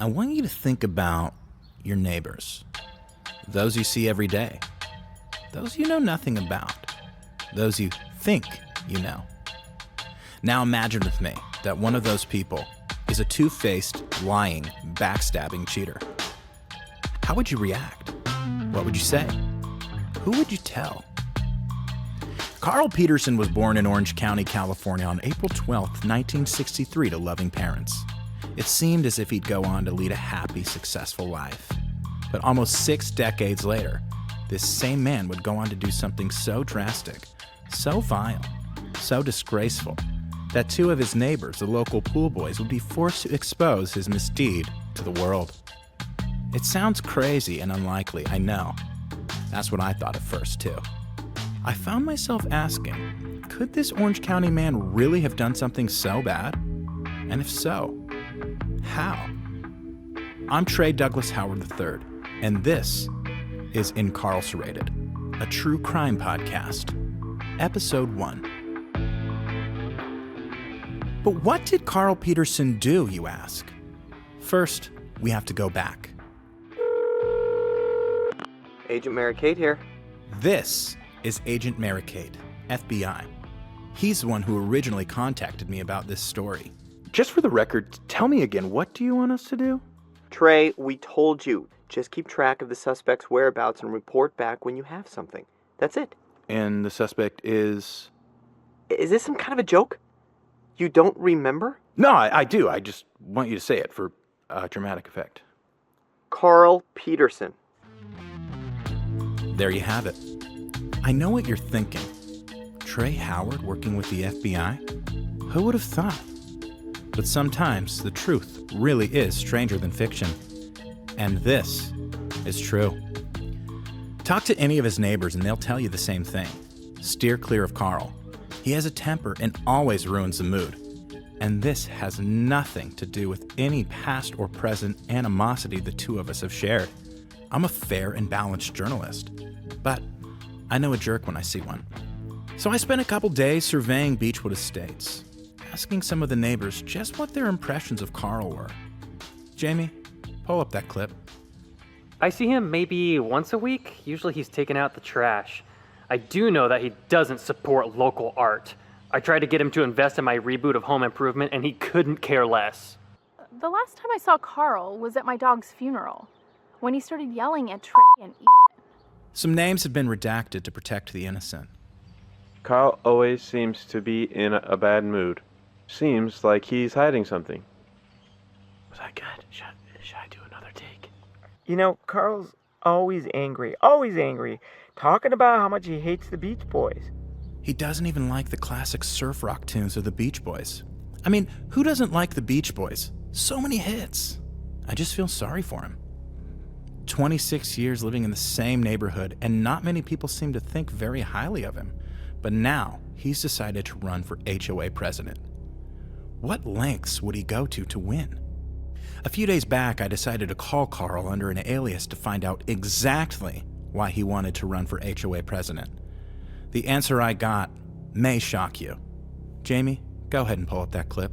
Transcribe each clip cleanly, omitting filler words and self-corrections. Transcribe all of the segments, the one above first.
I want you to think about your neighbors. Those you see every day. Those you know nothing about. Those you think you know. Now imagine with me that one of those people is a two-faced, lying, backstabbing cheater. How would you react? What would you say? Who would you tell? Carl Peterson was born in Orange County, California on April 12, 1963 to loving parents. It seemed as if he'd go on to lead a happy, successful life. But almost 6 decades later, this same man would go on to do something so drastic, so vile, so disgraceful, that 2 of his neighbors, the local pool boys, would be forced to expose his misdeed to the world. It sounds crazy and unlikely, I know. That's what I thought at first, too. I found myself asking, could this Orange County man really have done something so bad? And if so, how? I'm Trey Douglas Howard III, and this is Incarcerated, a true crime podcast, Episode 1. But what did Carl Peterson do, you ask? First, we have to go back. Agent Mary Kate here. This is Agent Mary Kate, FBI. He's the one who originally contacted me about this story. Just for the record, tell me again, what do you want us to do? Trey, we told you. Just keep track of the suspect's whereabouts and report back when you have something. That's it. And the suspect is... Is this some kind of a joke? You don't remember? No, I do. I just want you to say it for dramatic effect. Carl Peterson. There you have it. I know what you're thinking. Trey Howard working with the FBI? Who would have thought? But sometimes the truth really is stranger than fiction. And this is true. Talk to any of his neighbors and they'll tell you the same thing. Steer clear of Carl. He has a temper and always ruins the mood. And this has nothing to do with any past or present animosity the 2 of us have shared. I'm a fair and balanced journalist, but I know a jerk when I see one. So I spent a couple days surveying Beechwood Estates, asking some of the neighbors just what their impressions of Carl were. Jamie, pull up that clip. I see him maybe once a week. Usually he's taking out the trash. I do know that he doesn't support local art. I tried to get him to invest in my reboot of Home Improvement, and he couldn't care less. The last time I saw Carl was at my dog's funeral, when he started yelling at Trey and Ethan. Some names have been redacted to protect the innocent. Carl always seems to be in a bad mood. Seems like he's hiding something. Was that good? Should I do another take? You know, Carl's always angry, talking about how much he hates the Beach Boys. He doesn't even like the classic surf rock tunes of the Beach Boys. I mean, who doesn't like the Beach Boys? So many hits. I just feel sorry for him. 26 years living in the same neighborhood, and not many people seem to think very highly of him. But now, he's decided to run for HOA president. What lengths would he go to win? A few days back, I decided to call Carl under an alias to find out exactly why he wanted to run for HOA president. The answer I got may shock you. Jamie, go ahead and pull up that clip.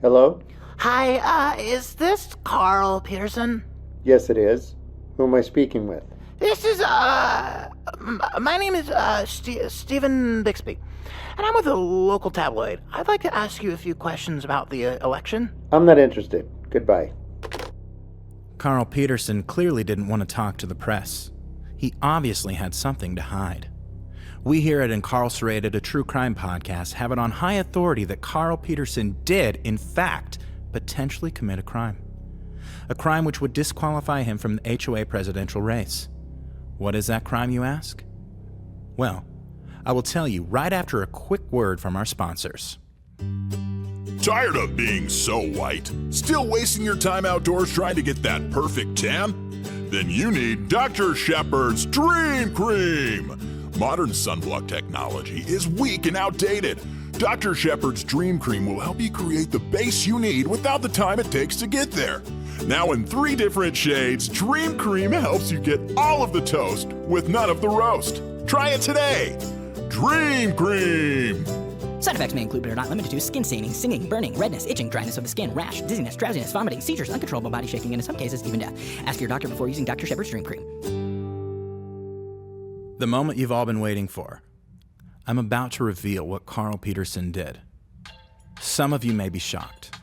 Hello? Hi, is this Carl Peterson? Yes, it is. Who am I speaking with? This is, my name is, Stephen Bixby, and I'm with a local tabloid. I'd like to ask you a few questions about the election. I'm not interested. Goodbye. Carl Peterson clearly didn't want to talk to the press. He obviously had something to hide. We here at Incarcerated, a true crime podcast, have it on high authority that Carl Peterson did, in fact, potentially commit a crime. A crime which would disqualify him from the HOA presidential race. What is that crime, you ask? Well, I will tell you right after a quick word from our sponsors. Tired of being so white? Still wasting your time outdoors trying to get that perfect tan? Then you need Dr. Shepard's Dream Cream. Modern sunblock technology is weak and outdated. Dr. Shepard's Dream Cream will help you create the base you need without the time it takes to get there. Now in 3 different shades, Dream Cream helps you get all of the toast with none of the roast. Try it today. Dream Cream. Side effects may include, but are not limited to, skin staining, stinging, burning, redness, itching, dryness of the skin, rash, dizziness, drowsiness, vomiting, seizures, uncontrollable body shaking, and in some cases, even death. Ask your doctor before using Dr. Shepard's Dream Cream. The moment you've all been waiting for. I'm about to reveal what Carl Peterson did. Some of you may be shocked.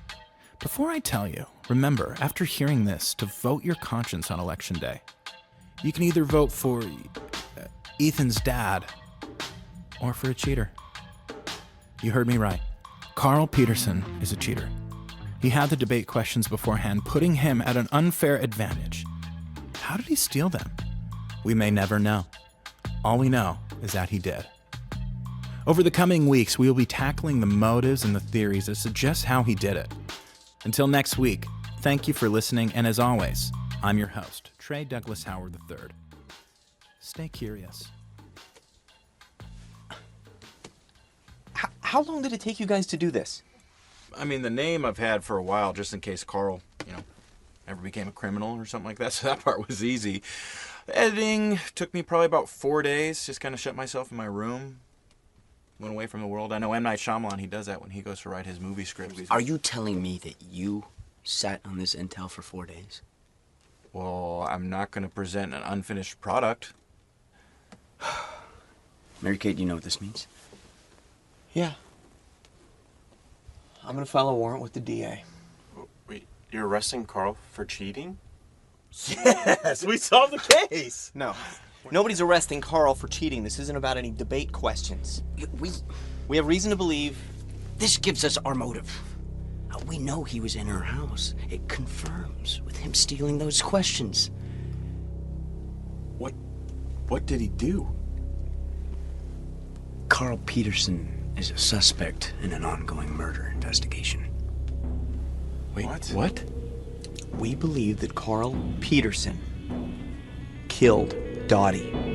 Before I tell you, remember, after hearing this, to vote your conscience on Election Day. You can either vote for Ethan's dad or for a cheater. You heard me right. Carl Peterson is a cheater. He had the debate questions beforehand, putting him at an unfair advantage. How did he steal them? We may never know. All we know is that he did. Over the coming weeks, we will be tackling the motives and the theories that suggest how he did it. Until next week, thank you for listening, and as always, I'm your host, Trey Douglas Howard III. Stay curious. How long did it take you guys to do this? I mean, the name I've had for a while, just in case Carl, ever became a criminal or something like that, so that part was easy. Editing took me probably about 4 days, just kind of shut myself in my room, went away from the world. I know M. Night Shyamalan, he does that when he goes to write his movie scripts. Are you telling me that you sat on this intel for 4 days? Well, I'm not going to present an unfinished product. Mary Kate, you know what this means? Yeah. I'm gonna file a warrant with the DA. Wait, you're arresting Carl for cheating? Yes, we solved the case! No. Nobody's arresting Carl for cheating. This isn't about any debate questions. We have reason to believe... This gives us our motive. We know he was in her house. It confirms with him stealing those questions. What did he do? Carl Peterson is a suspect in an ongoing murder investigation. Wait, what? We believe that Carl Peterson killed Dottie.